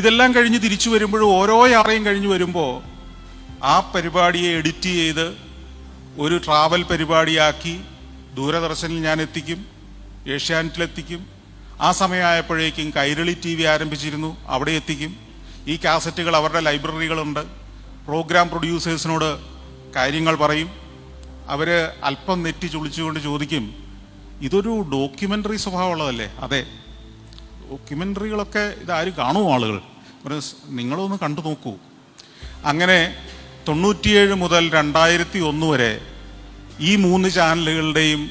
ഇതെല്ലാം കഴിഞ്ഞ് തിരിച്ചു വരുമ്പോഴും ഓരോ യാത്രയും കഴിഞ്ഞ് വരുമ്പോൾ ആ പരിപാടിയെ എഡിറ്റ് ചെയ്ത് ഒരു ട്രാവൽ പരിപാടിയാക്കി ദൂരദർശനിൽ ഞാൻ എത്തിക്കും, ഏഷ്യാനെറ്റിലെത്തിക്കും. ആ സമയമായപ്പോഴേക്കും കൈരളി TV ആരംഭിച്ചിരുന്നു, അവിടെ എത്തിക്കും. ഈ കാസറ്റുകൾ അവരുടെ ലൈബ്രറികളുണ്ട്. പ്രോഗ്രാം പ്രൊഡ്യൂസേഴ്സിനോട് കാര്യങ്ങൾ പറയും. അവർ അല്പം നെറ്റി ചുളിച്ചുകൊണ്ട് ചോദിക്കും, ഇതൊരു ഡോക്യുമെൻ്ററി സ്വഭാവമുള്ളതല്ലേ? അതെ, ഡോക്യുമെൻ്ററികളൊക്കെ ഇതാരും കാണുമോ ആളുകൾ? നിങ്ങളൊന്ന് കണ്ടു നോക്കൂ. അങ്ങനെ 97 മുതൽ 2001 വരെ ഈ 3 ചാനലുകളുടെയും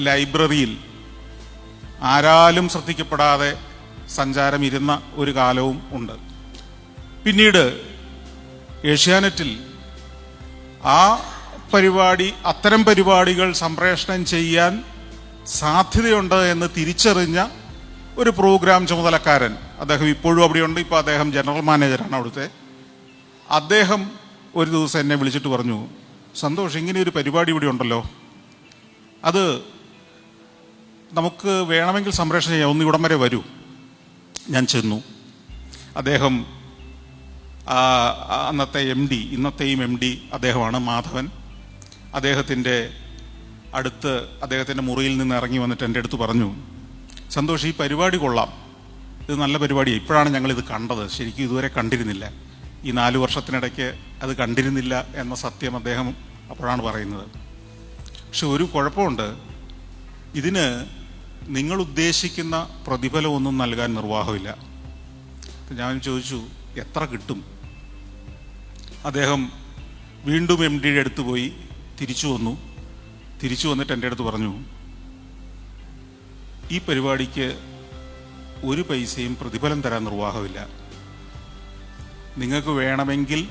ലൈബ്രറിയിൽ ആരാലും ശ്രദ്ധിക്കപ്പെടാതെ സഞ്ചാരം ഇരുന്ന ഒരു കാലവും ഉണ്ട്. പിന്നീട് ഏഷ്യാനെറ്റിൽ അത്തരം പരിപാടികൾ സംപ്രേഷണം ചെയ്യാൻ സാധ്യതയുണ്ട് എന്ന് തിരിച്ചറിഞ്ഞ ഒരു പ്രോഗ്രാം ചുമതലക്കാരൻ, അദ്ദേഹം ഇപ്പോഴും അവിടെയുണ്ട്, ഇപ്പോൾ അദ്ദേഹം ജനറൽ മാനേജറാണ് അവിടുത്തെ. അദ്ദേഹം ഒരു ദിവസം എന്നെ വിളിച്ചിട്ട് പറഞ്ഞു, സന്തോഷ്, ഇങ്ങനെ ഒരു പരിപാടി ഇവിടെ ഉണ്ടല്ലോ, അത് നമുക്ക് വേണമെങ്കിൽ സംപ്രേഷണം ചെയ്യാം, ഒന്ന് ഇവിടം വരെ വരൂ. ഞാൻ ചെന്നു. അദ്ദേഹം അന്നത്തെ MD, ഇന്നത്തെയും MD അദ്ദേഹമാണ്, മാധവൻ. അദ്ദേഹത്തിൻ്റെ മുറിയിൽ നിന്ന് ഇറങ്ങി വന്നിട്ട് എൻ്റെ അടുത്ത് പറഞ്ഞു, സന്തോഷ്, ഈ പരിപാടി കൊള്ളാം, ഇത് നല്ല പരിപാടിയാണ്. ഇപ്പോഴാണ് ഞങ്ങളിത് കണ്ടത്, ശരിക്കും ഇതുവരെ കണ്ടിരുന്നില്ല. ഈ 4 വർഷത്തിനിടയ്ക്ക് അത് കണ്ടിരുന്നില്ല എന്ന സത്യം അദ്ദേഹം അപ്പോഴാണ് പറയുന്നത്. പക്ഷെ ഒരു കുഴപ്പമുണ്ട്, ഇതിന് നിങ്ങൾ ഉദ്ദേശിക്കുന്ന പ്രതിഫലമൊന്നും നൽകാൻ നിർവാഹമില്ല. ഞാൻ ചോദിച്ചു, എത്ര കിട്ടും? അദ്ദേഹം വീണ്ടും MDയുടെ അടുത്ത് പോയി തിരിച്ചു വന്നിട്ട് എൻ്റെ അടുത്ത് പറഞ്ഞു, ഈ പരിപാടിക്ക് ഒരു പൈസയും പ്രതിഫലം തരാൻ നിർവാഹമില്ല. നിങ്ങൾക്ക് വേണമെങ്കിൽ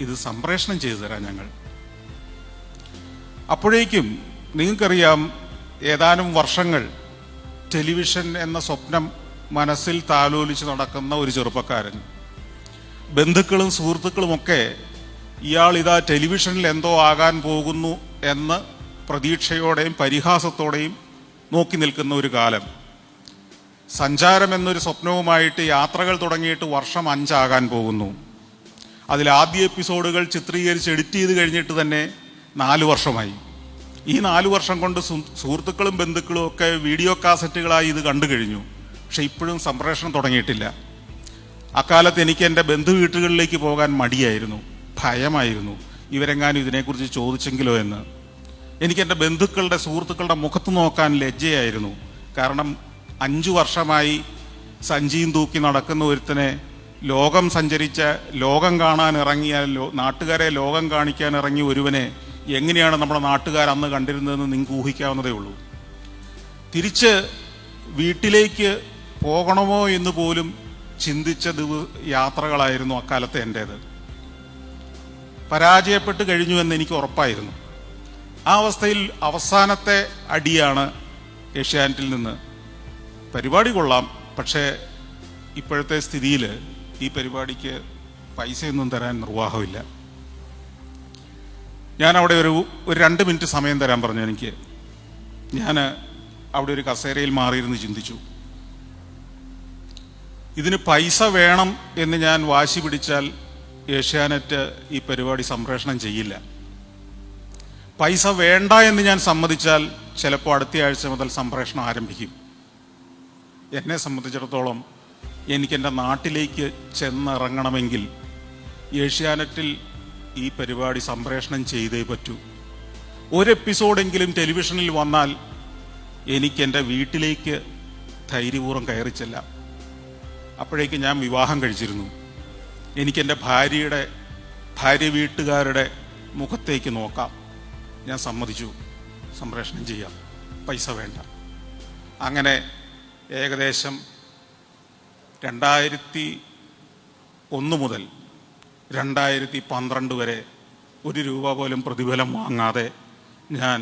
ഇത് സംപ്രേഷണം ചെയ്തു തരാം ഞങ്ങൾ. അപ്പോഴേക്കും നിങ്ങൾക്കറിയാം, ഏതാനും വർഷങ്ങൾ ടെലിവിഷൻ എന്ന സ്വപ്നം മനസ്സിൽ താലോലിച്ച് നടക്കുന്ന ഒരു ചെറുപ്പക്കാരൻ, ബന്ധുക്കളും സുഹൃത്തുക്കളുമൊക്കെ ഇയാൾ ഇതാ ടെലിവിഷനിൽ എന്തോ ആകാൻ പോകുന്നു എന്ന് പ്രതീക്ഷയോടെയും പരിഹാസത്തോടെയും നോക്കി നിൽക്കുന്ന ഒരു കാലം. സഞ്ചാരം എന്നൊരു സ്വപ്നവുമായിട്ട് യാത്രകൾ തുടങ്ങിയിട്ട് വർഷം 5 ആകാൻ പോകുന്നു. അതിൽ ആദ്യ എപ്പിസോഡുകൾ ചിത്രീകരിച്ച് എഡിറ്റ് ചെയ്ത് കഴിഞ്ഞിട്ട് തന്നെ 4 വർഷമായി. ഈ 4 വർഷം കൊണ്ട് സുഹൃത്തുക്കളും ബന്ധുക്കളും ഒക്കെ വീഡിയോ കാസറ്റുകളായി ഇത് കണ്ടു കഴിഞ്ഞു. പക്ഷെ ഇപ്പോഴും സംപ്രേഷണം തുടങ്ങിയിട്ടില്ല. അക്കാലത്ത് എനിക്ക് എൻ്റെ ബന്ധു വീട്ടുകളിലേക്ക് പോകാൻ മടിയായിരുന്നു, ഭയമായിരുന്നു, ഇവരെങ്ങാനും ഇതിനെക്കുറിച്ച് ചോദിച്ചെങ്കിലോ എന്ന്. എനിക്ക് എൻ്റെ ബന്ധുക്കളുടെ സുഹൃത്തുക്കളുടെ മുഖത്ത് നോക്കാൻ ലജ്ജയായിരുന്നു. കാരണം 5 വർഷമായി സഞ്ചിയും തൂക്കി നടക്കുന്ന ഒരുത്തനെ, ലോകം സഞ്ചരിച്ച, ലോകം കാണാൻ ഇറങ്ങിയ, നാട്ടുകാരെ ലോകം കാണിക്കാൻ ഇറങ്ങിയ ഒരുവനെ എങ്ങനെയാണ് നമ്മുടെ നാട്ടുകാർ അന്ന് കണ്ടിരുന്നതെന്ന് നിങ്ങൾക്ക് ഊഹിക്കാവുന്നതേ ഉള്ളൂ. തിരിച്ച് വീട്ടിലേക്ക് പോകണമോ എന്ന് പോലും ചിന്തിച്ച യാത്രകളായിരുന്നു അക്കാലത്തെ എൻ്റേത്. പരാജയപ്പെട്ട് കഴിഞ്ഞു എന്ന് എനിക്ക് ഉറപ്പായിരുന്നു. ആ അവസ്ഥയിൽ അവസാനത്തെ അടിയാണ് ഏഷ്യാനെറ്റിൽ നിന്ന്. പരിപാടി കൊള്ളാം, പക്ഷേ ഇപ്പോഴത്തെ സ്ഥിതിയിൽ ഈ പരിപാടിക്ക് പൈസയൊന്നും തരാൻ നിർവാഹമില്ല. ഞാൻ അവിടെ ഒരു 2 മിനിറ്റ് സമയം തരാൻ പറഞ്ഞു എനിക്ക്. ഞാൻ അവിടെ ഒരു കസേരയിൽ മാറിയിരുന്ന് ചിന്തിച്ചു, ഇതിന് പൈസ വേണം എന്ന് ഞാൻ വാശി പിടിച്ചാൽ ഏഷ്യാനെറ്റ് ഈ പരിപാടി സംപ്രേഷണം ചെയ്യില്ല. പൈസ വേണ്ട എന്ന് ഞാൻ സമ്മതിച്ചാൽ ചിലപ്പോൾ അടുത്ത ആഴ്ച മുതൽ സംപ്രേഷണം ആരംഭിക്കും. എന്നെ സംബന്ധിച്ചിടത്തോളം എനിക്കെൻ്റെ നാട്ടിലേക്ക് ചെന്നിറങ്ങണമെങ്കിൽ ഏഷ്യാനെറ്റിൽ ഈ പരിപാടി സംപ്രേഷണം ചെയ്തേ പറ്റൂ. ഒരു എപ്പിസോഡെങ്കിലും ടെലിവിഷനിൽ വന്നാൽ എനിക്കെൻ്റെ വീട്ടിലേക്ക് ധൈര്യപൂർവ്വം കയറിച്ചെല്ലാം. അപ്പോഴേക്ക് ഞാൻ വിവാഹം കഴിച്ചിരുന്നു. എനിക്കെൻ്റെ ഭാര്യ വീട്ടുകാരുടെ മുഖത്തേക്ക് നോക്കാം. ഞാൻ സമ്മതിച്ചു, സംപ്രേഷണം ചെയ്യാം, പൈസ വേണ്ട. അങ്ങനെ ഏകദേശം 2001 മുതൽ 2012 വരെ 1 രൂപ പോലും പ്രതിഫലം വാങ്ങാതെ ഞാൻ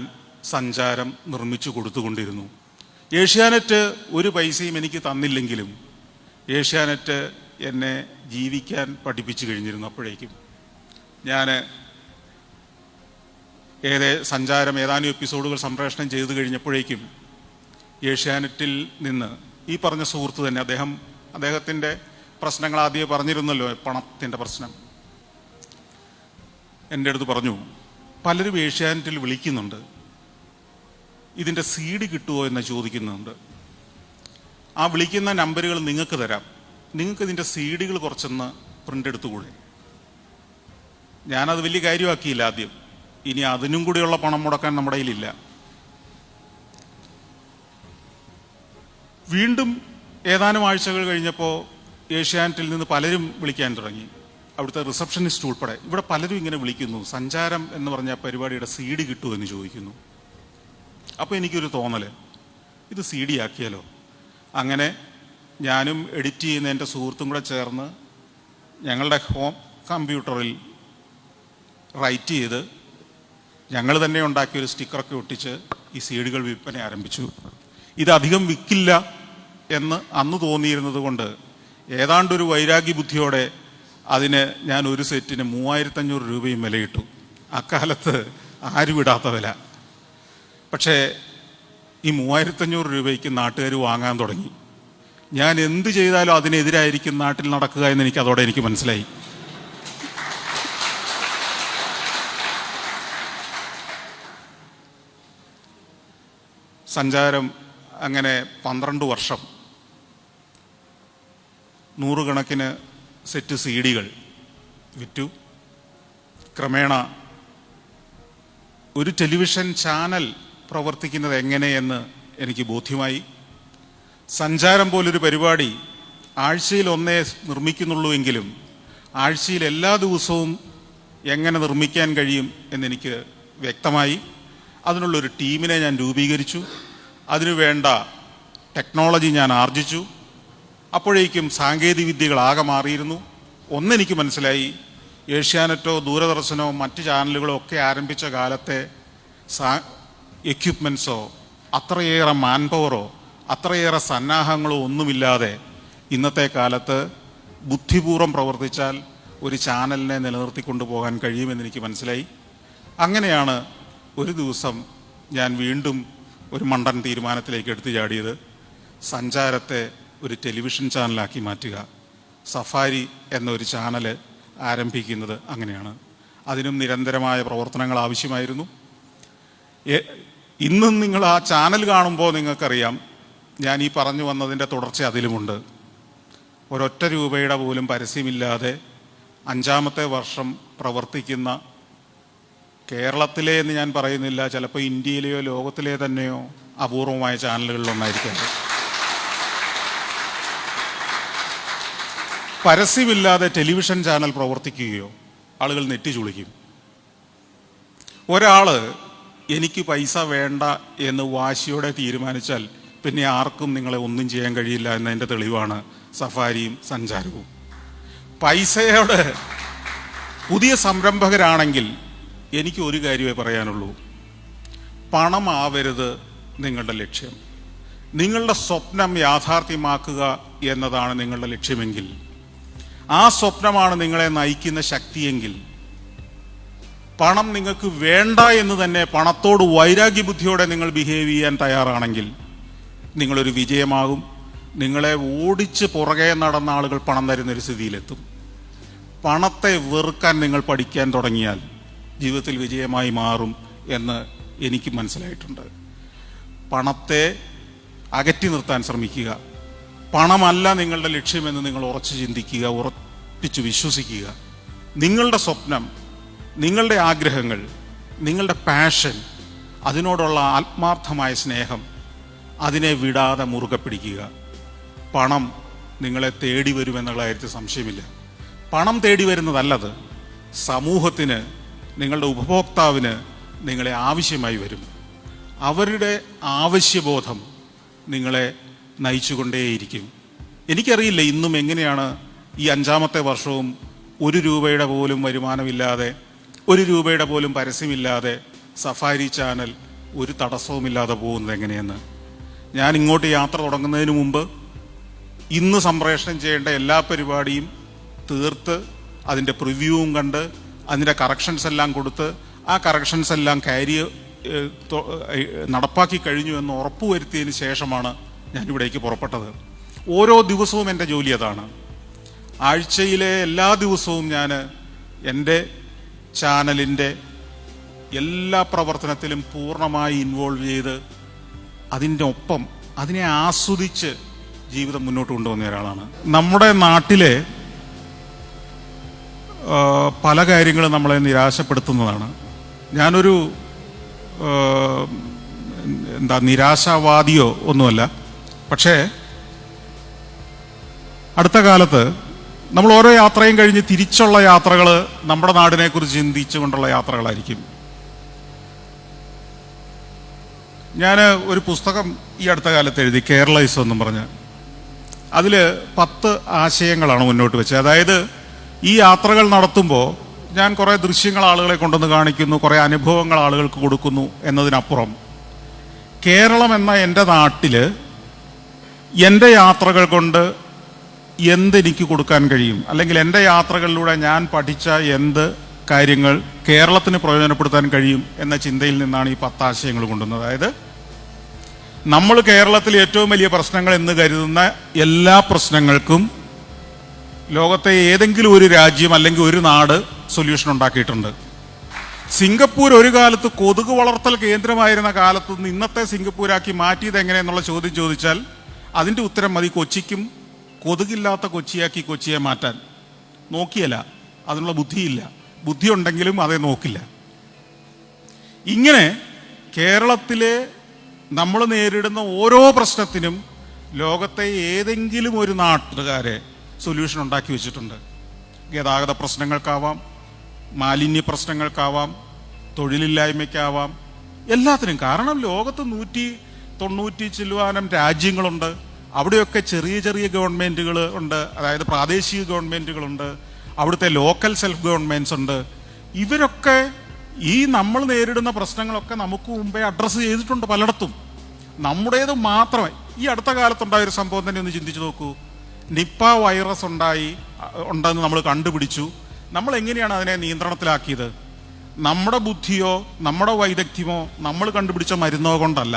സഞ്ചാരം നിർമ്മിച്ചു കൊടുത്തുകൊണ്ടിരുന്നു. ഏഷ്യാനെറ്റ് ഒരു പൈസയും എനിക്ക് തന്നില്ലെങ്കിലും ഏഷ്യാനെറ്റ് എന്നെ ജീവിക്കാൻ പഠിപ്പിച്ചു കഴിഞ്ഞിരുന്നു. അപ്പോഴേക്കും ഞാൻ സഞ്ചാരം ഏതാനും എപ്പിസോഡുകൾ സംപ്രേഷണം ചെയ്തു കഴിഞ്ഞപ്പോഴേക്കും ഏഷ്യാനെറ്റിൽ നിന്ന് ഈ പറഞ്ഞ സുഹൃത്ത് തന്നെ, അദ്ദേഹത്തിൻ്റെ പ്രശ്നങ്ങൾ ആദ്യമേ പറഞ്ഞിരുന്നല്ലോ, പണത്തിൻ്റെ പ്രശ്നം. എൻ്റെ അടുത്ത് പറഞ്ഞു, പലരും ഏഷ്യാനെറ്റിൽ വിളിക്കുന്നുണ്ട്, ഇതിൻ്റെ CD കിട്ടുമോ എന്ന് ചോദിക്കുന്നുണ്ട്. ആ വിളിക്കുന്ന നമ്പറുകൾ നിങ്ങൾക്ക് തരാം, നിങ്ങൾക്ക് ഇതിൻ്റെ CD കുറച്ചൊന്ന് പ്രിൻ്റ് എടുത്തുകൂടെ? ഞാനത് വലിയ കാര്യമാക്കിയില്ല ആദ്യം. ഇനി അതിനും കൂടിയുള്ള പണം മുടക്കാൻ നമ്മുടെ കയ്യിലില്ല. വീണ്ടും ഏതാനും ആഴ്ചകൾ കഴിഞ്ഞപ്പോൾ ഏഷ്യാനെറ്റിൽ നിന്ന് പലരും വിളിക്കാൻ തുടങ്ങി, അവിടുത്തെ റിസപ്ഷനിസ്റ്റ് ഉൾപ്പെടെ. ഇവിടെ പലരും ഇങ്ങനെ വിളിക്കുന്നു, സഞ്ചാരം എന്ന് പറഞ്ഞ പരിപാടിയുടെ CD കിട്ടുമെന്ന് ചോദിക്കുന്നു. അപ്പോൾ എനിക്കൊരു തോന്നൽ, ഇത് CD ആക്കിയാലോ. അങ്ങനെ ഞാനും എഡിറ്റ് ചെയ്യുന്ന എൻ്റെ സുഹൃത്തും കൂടെ ചേർന്ന് ഞങ്ങളുടെ ഹോം കമ്പ്യൂട്ടറിൽ റൈറ്റ് ചെയ്ത് ഞങ്ങൾ തന്നെ ഉണ്ടാക്കിയൊരു സ്റ്റിക്കറൊക്കെ ഒട്ടിച്ച് ഈ CD വിൽപ്പന ആരംഭിച്ചു. ഇതധികം വിൽക്കില്ല എന്ന് അന്ന് തോന്നിയിരുന്നത് കൊണ്ട് ഏതാണ്ടൊരു വൈരാഗ്യ ബുദ്ധിയോടെ അതിന് ഞാൻ ഒരു സെറ്റിന് 3500 രൂപയും വിലയിട്ടു. അക്കാലത്ത് ആരും ഇടാത്ത വില. പക്ഷേ ഈ 3500 രൂപയ്ക്ക് നാട്ടുകാർ വാങ്ങാൻ തുടങ്ങി. ഞാൻ എന്ത് ചെയ്താലും അതിനെതിരായിരിക്കും നാട്ടിൽ നടക്കുക എന്ന് എനിക്ക് മനസ്സിലായി. സഞ്ചാരം അങ്ങനെ 12 വർഷം 100 കണക്കിന് സെറ്റ് CD വിറ്റു. ക്രമേണ ഒരു ടെലിവിഷൻ ചാനൽ പ്രവർത്തിക്കുന്നത് എങ്ങനെയെന്ന് എനിക്ക് ബോധ്യമായി. സഞ്ചാരം പോലൊരു പരിപാടി ആഴ്ചയിൽ ഒന്നേ നിർമ്മിക്കുന്നുള്ളൂവെങ്കിലും ആഴ്ചയിൽ എല്ലാ ദിവസവും എങ്ങനെ നിർമ്മിക്കാൻ കഴിയും എന്നെനിക്ക് വ്യക്തമായി. അതിനുള്ളൊരു ടീമിനെ ഞാൻ രൂപീകരിച്ചു. അതിനുവേണ്ട ടെക്നോളജി ഞാൻ ആർജിച്ചു. അപ്പോഴേക്കും സാങ്കേതിക വിദ്യകളാകെ മാറിയിരുന്നു. ഒന്നെനിക്ക് മനസ്സിലായി, ഏഷ്യാനെറ്റോ ദൂരദർശനോ മറ്റ് ചാനലുകളോ ഒക്കെ ആരംഭിച്ച കാലത്തെ എക്യുപ്മെൻറ്റ്സോ അത്രയേറെ മാൻ പവറോ അത്രയേറെ സന്നാഹങ്ങളോ ഒന്നുമില്ലാതെ ഇന്നത്തെ കാലത്ത് ബുദ്ധിപൂർവ്വം പ്രവർത്തിച്ചാൽ ഒരു ചാനലിനെ നിലനിർത്തിക്കൊണ്ടു പോകാൻ കഴിയുമെന്ന് മനസ്സിലായി. അങ്ങനെയാണ് ഒരു ദിവസം ഞാൻ വീണ്ടും ഒരു മണ്ടൻ തീരുമാനത്തിലേക്ക് എടുത്തു ചാടിയത്. സഞ്ചാരത്തെ ഒരു ടെലിവിഷൻ ചാനലാക്കി മാറ്റുക. സഫാരി എന്നൊരു ചാനൽ ആരംഭിക്കുന്നത് അങ്ങനെയാണ്. അതിനും നിരന്തരമായ പ്രവർത്തനങ്ങൾ ആവശ്യമായിരുന്നു. ഇന്നും നിങ്ങൾ ആ ചാനൽ കാണുമ്പോൾ നിങ്ങൾക്കറിയാം, ഞാൻ ഈ പറഞ്ഞു വന്നതിൻ്റെ തുടർച്ച അതിലുമുണ്ട്. ഒരൊറ്റ രൂപയുടെ പോലും പരസ്യമില്ലാതെ 5-ാമത്തെ വർഷം പ്രവർത്തിക്കുന്ന കേരളത്തിലെ എന്ന് ഞാൻ പറയുന്നില്ല, ചിലപ്പോൾ ഇന്ത്യയിലെയോ ലോകത്തിലെ തന്നെയോ അപൂർവമായ ചാനലുകളിലൊന്നായിരിക്കും. പരസ്യമില്ലാതെ ടെലിവിഷൻ ചാനൽ പ്രവർത്തിക്കുകയോ ആളുകൾ നെറ്റി ചുളിക്കും. ഒരാൾ എനിക്ക് പൈസ വേണ്ട എന്ന് വാശിയോടെ തീരുമാനിച്ചാൽ പിന്നെ ആർക്കും നിങ്ങളെ ഒന്നും ചെയ്യാൻ കഴിയില്ല എന്നതിൻ്റെ തെളിവാണ് സഫാരിയും സഞ്ചാരവും. പൈസയോട് പുതിയ സംരംഭകരാണെങ്കിൽ എനിക്ക് ഒരു കാര്യമേ പറയാനുള്ളൂ, പണമാവരുത് നിങ്ങളുടെ ലക്ഷ്യം. നിങ്ങളുടെ സ്വപ്നം യാഥാർത്ഥ്യമാക്കുക എന്നതാണ് നിങ്ങളുടെ ലക്ഷ്യമെങ്കിൽ, ആ സ്വപ്നമാണ് നിങ്ങളെ നയിക്കുന്ന ശക്തിയെങ്കിൽ, പണം നിങ്ങൾക്ക് വേണ്ട എന്ന് തന്നെ പണത്തോട് വൈരാഗ്യബുദ്ധിയോടെ നിങ്ങൾ ബിഹേവ് ചെയ്യാൻ തയ്യാറാണെങ്കിൽ നിങ്ങളൊരു വിജയമാകും. നിങ്ങളെ ഓടിച്ച് പുറകെ നടന്ന ആളുകൾ പണം തരുന്നൊരു സ്ഥിതിയിലെത്തും. പണത്തെ വെറുക്കാൻ നിങ്ങൾ പഠിക്കാൻ തുടങ്ങിയാൽ ജീവിതത്തിൽ വിജയമായി മാറും എന്ന് എനിക്ക് മനസ്സിലായിട്ടുണ്ട്. പണത്തെ അകറ്റി നിർത്താൻ ശ്രമിക്കുക. പണമല്ല നിങ്ങളുടെ ലക്ഷ്യമെന്ന് നിങ്ങൾ ഉറച്ചു ചിന്തിക്കുക, ഉറപ്പിച്ച് വിശ്വസിക്കുക. നിങ്ങളുടെ സ്വപ്നം, നിങ്ങളുടെ ആഗ്രഹങ്ങൾ, നിങ്ങളുടെ പാഷൻ, അതിനോടുള്ള ആത്മാർത്ഥമായ സ്നേഹം, അതിനെ വിടാതെ മുറുകെ പിടിക്കുക. പണം നിങ്ങളെ തേടി വരുമെന്നുള്ള കാര്യത്തിൽ സംശയമില്ല. പണം തേടി വരുന്നതല്ലത്, സമൂഹത്തിന്, നിങ്ങളുടെ ഉപഭോക്താവിന് നിങ്ങളെ ആവശ്യമായി വരും. അവരുടെ ആവശ്യബോധം നിങ്ങളെ നയിച്ചുകൊണ്ടേയിരിക്കും. എനിക്കറിയില്ല ഇന്നും എങ്ങനെയാണ് ഈ 5-ാമത്തെ വർഷവും 1 രൂപയുടെ പോലും വരുമാനമില്ലാതെ, 1 രൂപയുടെ പോലും പരസ്യമില്ലാതെ സഫാരി ചാനൽ ഒരു തടസ്സവുമില്ലാതെ പോകുന്നത് എങ്ങനെയെന്ന്. ഞാൻ ഇങ്ങോട്ട് യാത്ര തുടങ്ങുന്നതിന് മുമ്പ് ഇന്ന് സംപ്രേഷണം ചെയ്യേണ്ട എല്ലാ പരിപാടിയും തീർത്ത് അതിൻ്റെ പ്രിവ്യൂവും കണ്ട് അതിൻ്റെ കറക്ഷൻസ് എല്ലാം കൊടുത്ത് ആ കറക്ഷൻസ് എല്ലാം നടപ്പാക്കി കഴിഞ്ഞു എന്ന് ഉറപ്പുവരുത്തിയതിന് ശേഷമാണ് ഞാനിവിടേക്ക് പുറപ്പെട്ടത്. ഓരോ ദിവസവും എൻ്റെ ജോലി അതാണ്. ആഴ്ചയിലെ എല്ലാ ദിവസവും ഞാൻ എൻ്റെ ചാനലിൻ്റെ എല്ലാ പ്രവർത്തനത്തിലും പൂർണ്ണമായി ഇൻവോൾവ് ചെയ്ത് അതിൻ്റെ ഒപ്പം അതിനെ ആസ്വദിച്ച് ജീവിതം മുന്നോട്ട് കൊണ്ടുവന്ന ഒരാളാണ്. നമ്മുടെ നാട്ടിലെ പല കാര്യങ്ങളും നമ്മളെ നിരാശപ്പെടുത്തുന്നതാണ്. ഞാനൊരു നിരാശാവാദിയോ ഒന്നുമല്ല. പക്ഷേ അടുത്ത കാലത്ത് നമ്മൾ ഓരോ യാത്രയും കഴിഞ്ഞ് തിരിച്ചുള്ള യാത്രകൾ നമ്മുടെ നാടിനെക്കുറിച്ച് ചിന്തിച്ചുകൊണ്ടുള്ള യാത്രകളായിരിക്കും. ഞാൻ ഒരു പുസ്തകം ഈ അടുത്ത കാലത്ത് എഴുതി, കേരളൈസ് എന്നും പറഞ്ഞ്. അതിൽ 10 ആശയങ്ങളാണ് മുന്നോട്ട് വെച്ചത്. അതായത് ഈ യാത്രകൾ നടത്തുമ്പോൾ ഞാൻ കുറേ ദൃശ്യങ്ങൾ ആളുകളെ കൊണ്ടുവന്ന് കാണിക്കുന്നു, കുറേ അനുഭവങ്ങൾ ആളുകൾക്ക് കൊടുക്കുന്നു എന്നതിനപ്പുറം കേരളം എന്ന എൻ്റെ നാട്ടിൽ എൻ്റെ യാത്രകൾ കൊണ്ട് എന്തെനിക്ക് കൊടുക്കാൻ കഴിയും, അല്ലെങ്കിൽ എൻ്റെ യാത്രകളിലൂടെ ഞാൻ പഠിച്ച എന്ത് കാര്യങ്ങൾ കേരളത്തിന് പ്രയോജനപ്പെടുത്താൻ കഴിയും എന്ന ചിന്തയിൽ നിന്നാണ് ഈ 10 ആശയങ്ങൾ കൊണ്ടുവന്നത്. അതായത് നമ്മൾ കേരളത്തിൽ ഏറ്റവും വലിയ പ്രശ്നങ്ങൾ എന്ന് കരുതുന്ന എല്ലാ പ്രശ്നങ്ങൾക്കും ലോകത്തെ ഏതെങ്കിലും ഒരു രാജ്യം അല്ലെങ്കിൽ ഒരു നാട് സൊല്യൂഷൻ ഉണ്ടാക്കിയിട്ടുണ്ട്. സിംഗപ്പൂർ ഒരു കാലത്ത് കൊതുക് വളർത്തൽ കേന്ദ്രമായിരുന്ന കാലത്ത് നിന്ന് ഇന്നത്തെ സിംഗപ്പൂരാക്കി മാറ്റിയത് എങ്ങനെയെന്നുള്ള ചോദ്യം ചോദിച്ചാൽ അതിൻ്റെ ഉത്തരം മതി. കൊച്ചിക്കും കൊതുകില്ലാത്ത കൊച്ചിയാക്കി കൊച്ചിയെ മാറ്റാൻ നോക്കിയല്ല, അതിനുള്ള ബുദ്ധിയില്ല. ബുദ്ധി ഉണ്ടെങ്കിലും അതേ നോക്കില്ല. ഇങ്ങനെ കേരളത്തിലെ നമ്മൾ നേരിടുന്ന ഓരോ പ്രശ്നത്തിനും ലോകത്തെ ഏതെങ്കിലും ഒരു നാട്ടുകാരെ സൊല്യൂഷൻ ഉണ്ടാക്കി വെച്ചിട്ടുണ്ട്. ഗതാഗത പ്രശ്നങ്ങൾക്കാവാം, മാലിന്യ പ്രശ്നങ്ങൾക്കാവാം, തൊഴിലില്ലായ്മയ്ക്കാവാം, എല്ലാത്തിനും. കാരണം ലോകത്ത് 190 ചില്ലുവാനം രാജ്യങ്ങളുണ്ട്. അവിടെയൊക്കെ ചെറിയ ചെറിയ ഗവൺമെൻറ്റുകൾ ഉണ്ട്, അതായത് പ്രാദേശിക ഗവൺമെൻറ്റുകളുണ്ട്, അവിടുത്തെ ലോക്കൽ സെൽഫ് ഗവൺമെൻറ്റ്സ് ഉണ്ട്. ഇവരൊക്കെ ഈ നമ്മൾ നേരിടുന്ന പ്രശ്നങ്ങളൊക്കെ നമുക്ക് മുമ്പേ അഡ്രസ്സ് ചെയ്തിട്ടുണ്ട് പലയിടത്തും. നമ്മുടേത് മാത്രമേ. ഈ അടുത്ത കാലത്തുണ്ടായൊരു സംഭവം തന്നെ ഒന്ന് ചിന്തിച്ചു നോക്കൂ. നിപ്പ വൈറസ് ഉണ്ടെന്ന് നമ്മൾ കണ്ടുപിടിച്ചു. നമ്മൾ എങ്ങനെയാണ് അതിനെ നിയന്ത്രണത്തിലാക്കിയത്? നമ്മുടെ ബുദ്ധിയോ നമ്മുടെ വൈദഗ്ധ്യമോ നമ്മൾ കണ്ടുപിടിച്ച മരുന്നോ കൊണ്ടല്ല.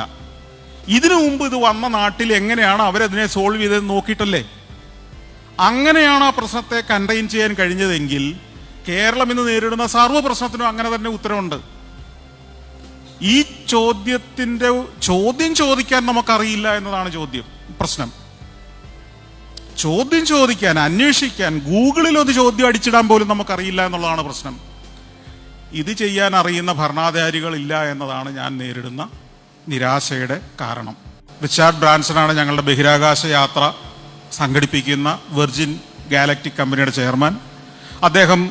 ഇതിനു മുമ്പ് ഇത് വന്ന നാട്ടിൽ എങ്ങനെയാണ് അവരതിനെ സോൾവ് ചെയ്തതെന്ന് നോക്കിയിട്ടല്ലേ. അങ്ങനെയാണ് ആ പ്രശ്നത്തെ കണ്ടെയ്ൻ ചെയ്യാൻ കഴിഞ്ഞതെങ്കിൽ കേരളം ഇന്ന് നേരിടുന്ന സർവ്വ പ്രശ്നത്തിനും അങ്ങനെ തന്നെ ഉത്തരവുണ്ട്. ഈ ചോദ്യം ചോദിക്കാൻ നമുക്കറിയില്ല എന്നതാണ് പ്രശ്നം. ചോദ്യം ചോദിക്കാൻ, അന്വേഷിക്കാൻ, ഗൂഗിളിൽ ഒരു ചോദ്യം അടിച്ചിടാൻ പോലും നമുക്കറിയില്ല എന്നുള്ളതാണ് പ്രശ്നം. ഇത് ചെയ്യാൻ അറിയുന്ന ഭരണാധികാരികളില്ല എന്നതാണ് ഞാൻ നേരിടുന്ന നിരാശയുടെ കാരണം. റിച്ചാർഡ് ബ്രാൻസനാണ് ഞങ്ങളുടെ ബഹിരാകാശ യാത്ര സംഘടിപ്പിക്കുന്ന വെർജിൻ ഗാലക്റ്റിക് കമ്പനിയുടെ ചെയർമാൻ. അദ്ദേഹം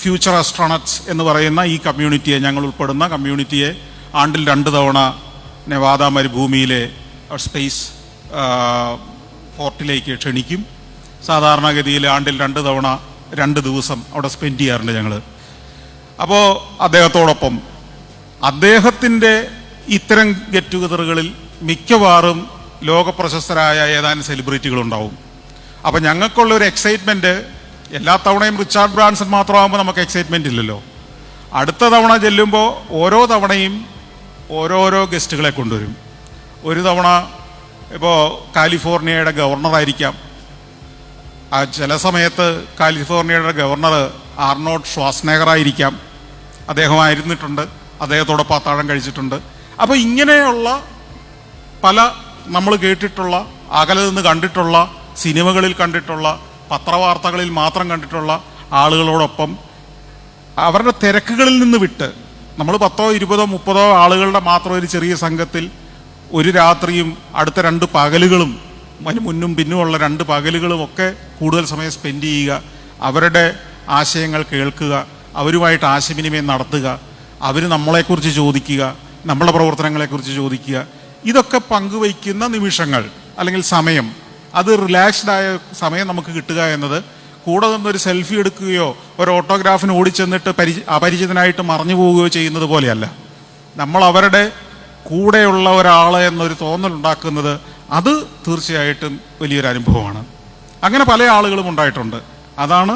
ഫ്യൂച്ചർ ആസ്ട്രോണറ്റ്സ് എന്ന് പറയുന്ന ഈ കമ്മ്യൂണിറ്റിയെ, ഞങ്ങൾ ഉൾപ്പെടുന്ന കമ്മ്യൂണിറ്റിയെ ആണ്ടിൽ 2 തവണ നെവാദ മരുഭൂമിയിലെ സ്പേസ് പോർട്ടിലേക്ക് ക്ഷണിക്കും. സാധാരണഗതിയിൽ ആണ്ടിൽ 2 തവണ 2 ദിവസം അവിടെ സ്പെൻഡ് ചെയ്യാറുണ്ട് ഞങ്ങൾ. അപ്പോൾ അദ്ദേഹത്തോടൊപ്പം അദ്ദേഹത്തിൻ്റെ ഇത്തരം ഗെറ്റ് ടുഗദറുകളിൽ മിക്കവാറും ലോകപ്രശസ്തരായ ഏതാനും സെലിബ്രിറ്റികളുണ്ടാവും. അപ്പം ഞങ്ങൾക്കുള്ളൊരു എക്സൈറ്റ്മെൻറ്റ്, എല്ലാ തവണയും റിച്ചാർഡ് ബ്രാൻസൺ മാത്രമാകുമ്പോൾ നമുക്ക് എക്സൈറ്റ്മെൻ്റ് ഇല്ലല്ലോ. അടുത്ത തവണ ചെല്ലുമ്പോൾ ഓരോ തവണയും ഓരോരോ ഗസ്റ്റുകളെ കൊണ്ടുവരും. ഒരു തവണ ഇപ്പോൾ കാലിഫോർണിയയുടെ ഗവർണറായിരിക്കാം. ചില സമയത്ത് കാലിഫോർണിയയുടെ ഗവർണർ ആർണോൾഡ് ഷ്വാസ്നഗറായിരിക്കാം. അദ്ദേഹമായിരുന്നിട്ടുണ്ട്, അദ്ദേഹത്തോടൊപ്പം അത്താഴം കഴിച്ചിട്ടുണ്ട്. അപ്പോൾ ഇങ്ങനെയുള്ള പല നമ്മൾ കേട്ടിട്ടുള്ള, അകലെ നിന്ന് കണ്ടിട്ടുള്ള, സിനിമകളിൽ കണ്ടിട്ടുള്ള, പത്രവാർത്തകളിൽ മാത്രം കണ്ടിട്ടുള്ള ആളുകളോടൊപ്പം അവരുടെ തിരക്കുകളിൽ നിന്ന് വിട്ട് നമ്മൾ 10, 20, 30 ആളുകളുടെ മാത്രം ഒരു ചെറിയ സംഘത്തിൽ ഒരു രാത്രിയും അടുത്ത 2 പകലുകളും മുന്നും പിന്നുമുള്ള 2 പകലുകളും ഒക്കെ കൂടുതൽ സമയം സ്പെൻഡ് ചെയ്യുക, അവരുടെ ആശയങ്ങൾ കേൾക്കുക, അവരുമായിട്ട് ആശയവിനിമയം നടത്തുക, അവർ നമ്മളെക്കുറിച്ച് ചോദിക്കുക, നമ്മളെ പ്രവർത്തനങ്ങളെക്കുറിച്ച് ചോദിക്കുക, ഇതൊക്കെ പങ്കുവയ്ക്കുന്ന നിമിഷങ്ങൾ അല്ലെങ്കിൽ സമയം, അത് റിലാക്സ്ഡ് ആയ സമയം നമുക്ക് കിട്ടുക എന്നത് കൂടെ നിന്നൊരു സെൽഫി എടുക്കുകയോ ഒരു ഓട്ടോഗ്രാഫിന് ഓടിച്ചെന്നിട്ട് അപരിചിതനായിട്ട് മറഞ്ഞു പോവുകയോ ചെയ്യുന്നത് പോലെയല്ല. നമ്മൾ അവരുടെ കൂടെയുള്ള ഒരാൾ എന്നൊരു തോന്നലുണ്ടാക്കുന്നത് അത് തീർച്ചയായിട്ടും വലിയൊരു അനുഭവമാണ്. അങ്ങനെ പല ആളുകളും ഉണ്ടായിട്ടുണ്ട്. അതാണ്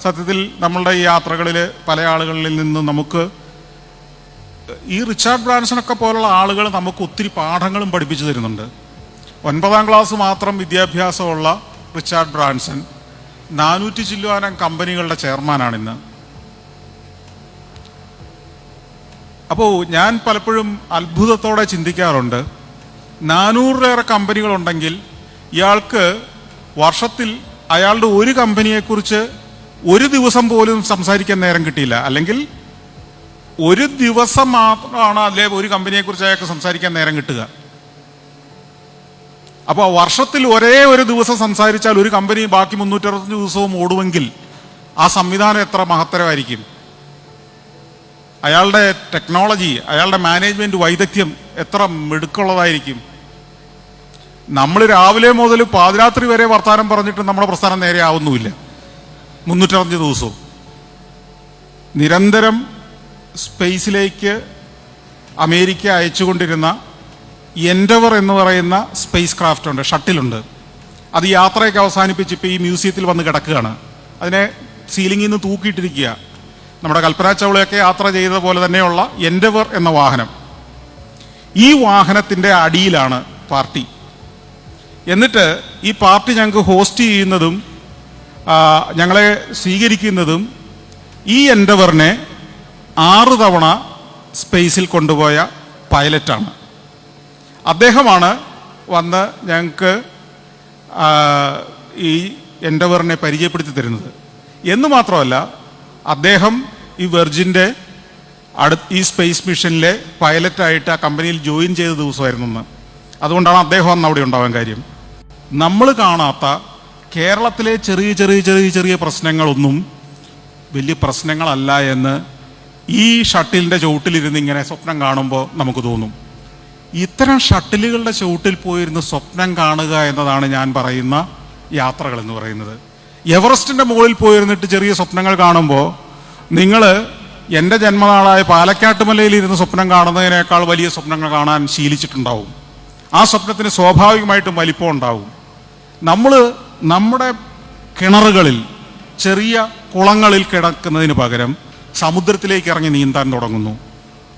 സത്യത്തിൽ നമ്മളുടെ ഈ യാത്രകളിൽ പല ആളുകളിൽ നിന്ന് നമുക്ക് ഈ റിച്ചാർഡ് ബ്രാൻസണൊക്കെ പോലുള്ള ആളുകൾ നമുക്ക് ഒത്തിരി പാഠങ്ങളും പഠിപ്പിച്ചു തരുന്നുണ്ട്. 9ാം ക്ലാസ് മാത്രം വിദ്യാഭ്യാസമുള്ള റിച്ചാർഡ് ബ്രാൻസൺ 400 ചില്ലുവാനം കമ്പനികളുടെ ചെയർമാനാണിന്ന്. അപ്പോൾ ഞാൻ പലപ്പോഴും അത്ഭുതത്തോടെ ചിന്തിക്കാറുണ്ട്, 400-ലേറെ കമ്പനികളുണ്ടെങ്കിൽ ഇയാൾക്ക് വർഷത്തിൽ അയാളുടെ ഒരു കമ്പനിയെക്കുറിച്ച് ഒരു ദിവസം പോലും സംസാരിക്കാൻ നേരം കിട്ടിയില്ല. അല്ലെങ്കിൽ ഒരു ദിവസം മാത്രമാണ് അല്ലെ ഒരു കമ്പനിയെക്കുറിച്ച് അയാൾക്ക് സംസാരിക്കാൻ നേരം കിട്ടുക. അപ്പോൾ വർഷത്തിൽ ഒരേ ഒരു ദിവസം സംസാരിച്ചാൽ ഒരു കമ്പനി ബാക്കി 365 ദിവസവും ഓടുമെങ്കിൽ ആ സംവിധാനം എത്ര മഹത്തരമായിരിക്കും. അയാളുടെ ടെക്നോളജി, അയാളുടെ മാനേജ്മെന്റ് വൈദഗ്ധ്യം എത്ര മിടുക്കുള്ളതായിരിക്കും. നമ്മൾ രാവിലെ മുതൽ പാതിരാത്രി വരെ വർത്താനം പറഞ്ഞിട്ട് നമ്മുടെ പ്രസ്ഥാനം നേരെ ആവുന്നുമില്ല. 365 ദിവസവും നിരന്തരം സ്പേസിലേക്ക് അമേരിക്ക അയച്ചുകൊണ്ടിരുന്ന എൻഡവർ എന്ന് പറയുന്ന സ്പേസ് ക്രാഫ്റ്റ് ഉണ്ട്, ഷട്ടിലുണ്ട്. അത് യാത്രയൊക്കെ അവസാനിപ്പിച്ച് ഇപ്പോൾ ഈ മ്യൂസിയത്തിൽ വന്ന് കിടക്കുകയാണ്. അതിനെ സീലിംഗിൽ നിന്ന് തൂക്കിയിട്ടിരിക്കുക. നമ്മുടെ കൽപ്പന ചൗളയൊക്കെ യാത്ര ചെയ്ത പോലെ തന്നെയുള്ള എൻഡവർ എന്ന വാഹനം. ഈ വാഹനത്തിൻ്റെ അടിയിലാണ് പാർട്ടി. എന്നിട്ട് ഈ പാർട്ടി ഞങ്ങൾക്ക് ഹോസ്റ്റ് ചെയ്യുന്നതും ഞങ്ങളെ സ്വീകരിക്കുന്നതും ഈ എൻഡവറിനെ 6 തവണ സ്പേസിൽ കൊണ്ടുപോയ പൈലറ്റാണ്. അദ്ദേഹമാണ് വന്ന് ഞങ്ങൾക്ക് ഈ എൻഡവറിനെ പരിചയപ്പെടുത്തി തരുന്നത്. എന്ന് മാത്രമല്ല, അദ്ദേഹം ഈ വെർജിൻ്റെ ഈ സ്പേസ് മിഷനിലെ പൈലറ്റായിട്ട് ആ കമ്പനിയിൽ ജോയിൻ ചെയ്ത ദിവസമായിരുന്നു അന്ന്. അതുകൊണ്ടാണ് അദ്ദേഹം അന്ന് അവിടെ ഉണ്ടാവാൻ കാര്യം. നമ്മൾ കാണാത്ത കേരളത്തിലെ ചെറിയ ചെറിയ ചെറിയ ചെറിയ പ്രശ്നങ്ങളൊന്നും വലിയ പ്രശ്നങ്ങളല്ല എന്ന് ഈ ഷട്ടിലിൻ്റെ ചുവട്ടിലിരുന്ന് ഇങ്ങനെ സ്വപ്നം കാണുമ്പോൾ നമുക്ക് തോന്നും. ഇത്തരം ഷട്ടിലുകളുടെ ചുവട്ടിൽ പോയിരുന്ന് സ്വപ്നം കാണുക എന്നതാണ് ഞാൻ പറയുന്ന യാത്രകൾ എന്ന് പറയുന്നത്. എവറസ്റ്റിൻ്റെ മുകളിൽ പോയിരുന്നിട്ട് ചെറിയ സ്വപ്നങ്ങൾ കാണുമ്പോൾ നിങ്ങൾ എൻ്റെ ജന്മനാടായ പാലക്കാട്ടുമലയിൽ ഇരുന്ന് സ്വപ്നം കാണുന്നതിനേക്കാൾ വലിയ സ്വപ്നങ്ങൾ കാണാൻ ശീലിച്ചിട്ടുണ്ടാവും. ആ സ്വപ്നത്തിന് സ്വാഭാവികമായിട്ടും വലിപ്പം ഉണ്ടാവും. നമ്മൾ നമ്മുടെ കിണറുകളിൽ, ചെറിയ കുളങ്ങളിൽ കിടക്കുന്നതിന് പകരം സമുദ്രത്തിലേക്ക് ഇറങ്ങി നീന്താൻ തുടങ്ങുന്നു.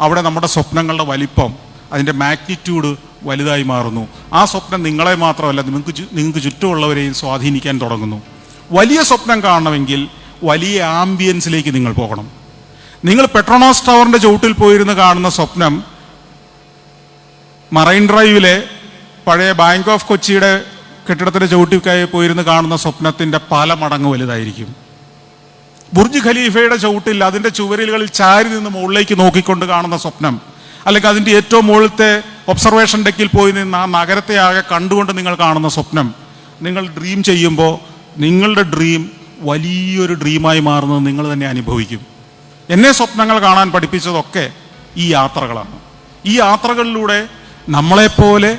അവിടെ നമ്മുടെ സ്വപ്നങ്ങളുടെ വലിപ്പം, അതിൻ്റെ മാഗ്നിറ്റ്യൂഡ് വലുതായി മാറുന്നു. ആ സ്വപ്നം നിങ്ങളെ മാത്രമല്ല, നിങ്ങൾക്ക് ചുറ്റുമുള്ളവരെയും സ്വാധീനിക്കാൻ തുടങ്ങുന്നു. വലിയ സ്വപ്നം കാണണമെങ്കിൽ വലിയ ആംബിയൻസിലേക്ക് നിങ്ങൾ പോകണം. നിങ്ങൾ പെട്രോണാസ് ടവറിൻ്റെ ചുവട്ടിൽ പോയിരുന്ന് കാണുന്ന സ്വപ്നം മറൈൻ ഡ്രൈവിലെ പഴയ ബാങ്ക് ഓഫ് കൊച്ചിയുടെ കെട്ടിടത്തിൻ്റെ ചുവട്ടിൽ പോയിരുന്ന് കാണുന്ന സ്വപ്നത്തിൻ്റെ പല മടങ്ങ് വലുതായിരിക്കും. ബുർജ് ഖലീഫയുടെ ചുവട്ടിൽ അതിൻ്റെ ചുവരുകളിൽ ചാരി നിന്ന് മുകളിലേക്ക് നോക്കിക്കൊണ്ട് കാണുന്ന സ്വപ്നം, അല്ലെങ്കിൽ അതിൻ്റെ ഏറ്റവും മുകളിലത്തെ ഒബ്സർവേഷൻ ഡെക്കിൽ പോയി നിന്ന് ആ നഗരത്തെ ആകെ കണ്ടുകൊണ്ട് നിങ്ങൾ കാണുന്ന സ്വപ്നം, നിങ്ങൾ ഡ്രീം ചെയ്യുമ്പോൾ നിങ്ങളുടെ ഡ്രീം വലിയൊരു ഡ്രീമായി മാറുന്നത് നിങ്ങൾ തന്നെ അനുഭവിക്കും. എന്നെ സ്വപ്നങ്ങൾ കാണാൻ പഠിപ്പിച്ചതൊക്കെ ഈ യാത്രകളാണ്. ഈ യാത്രകളിലൂടെ നമ്മളെപ്പോലെ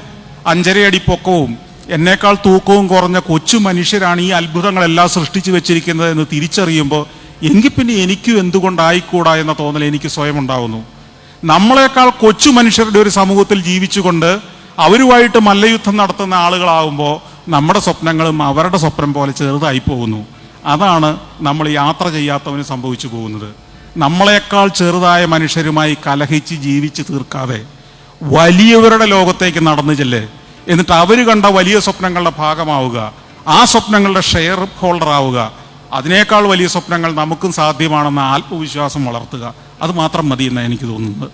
5.5 അടി പൊക്കവും എന്നേക്കാൾ തൂക്കവും കുറഞ്ഞ കൊച്ചു മനുഷ്യരാണ് ഈ അത്ഭുതങ്ങളെല്ലാം സൃഷ്ടിച്ചു വെച്ചിരിക്കുന്നത് എന്ന് തിരിച്ചറിയുമ്പോൾ എങ്കിൽ പിന്നെ എനിക്കും എന്തുകൊണ്ടായിക്കൂടാ എന്ന തോന്നൽ എനിക്ക് സ്വയം ഉണ്ടാവുന്നു. നമ്മളെക്കാൾ കൊച്ചു മനുഷ്യരുടെ ഒരു സമൂഹത്തിൽ ജീവിച്ചുകൊണ്ട് അവരുമായിട്ട് മല്ലയുദ്ധം നടത്തുന്ന ആളുകളാകുമ്പോൾ നമ്മുടെ സ്വപ്നങ്ങളും അവരുടെ സ്വപ്നം പോലെ ചെറുതായി പോകുന്നു. അതാണ് നമ്മൾ യാത്ര ചെയ്യാത്തവന് സംഭവിച്ചു പോകുന്നത്. നമ്മളെക്കാൾ ചെറുതായ മനുഷ്യരുമായി കലഹിച്ച് ജീവിച്ച് തീർക്കാതെ വലിയവരുടെ ലോകത്തേക്ക് നടന്നു ചെല്ലേ, എന്നിട്ട് അവർ കണ്ട വലിയ സ്വപ്നങ്ങളുടെ ഭാഗമാവുക, ആ സ്വപ്നങ്ങളുടെ ഷെയർ ഹോൾഡർ ആവുക. അതിനേക്കാൾ വലിയ സ്വപ്നങ്ങൾ നമുക്കും സാധ്യമാണെന്ന ആത്മവിശ്വാസം വളർത്തുക. അത് മാത്രം മതി എന്നാണ് എനിക്ക് തോന്നുന്നത്.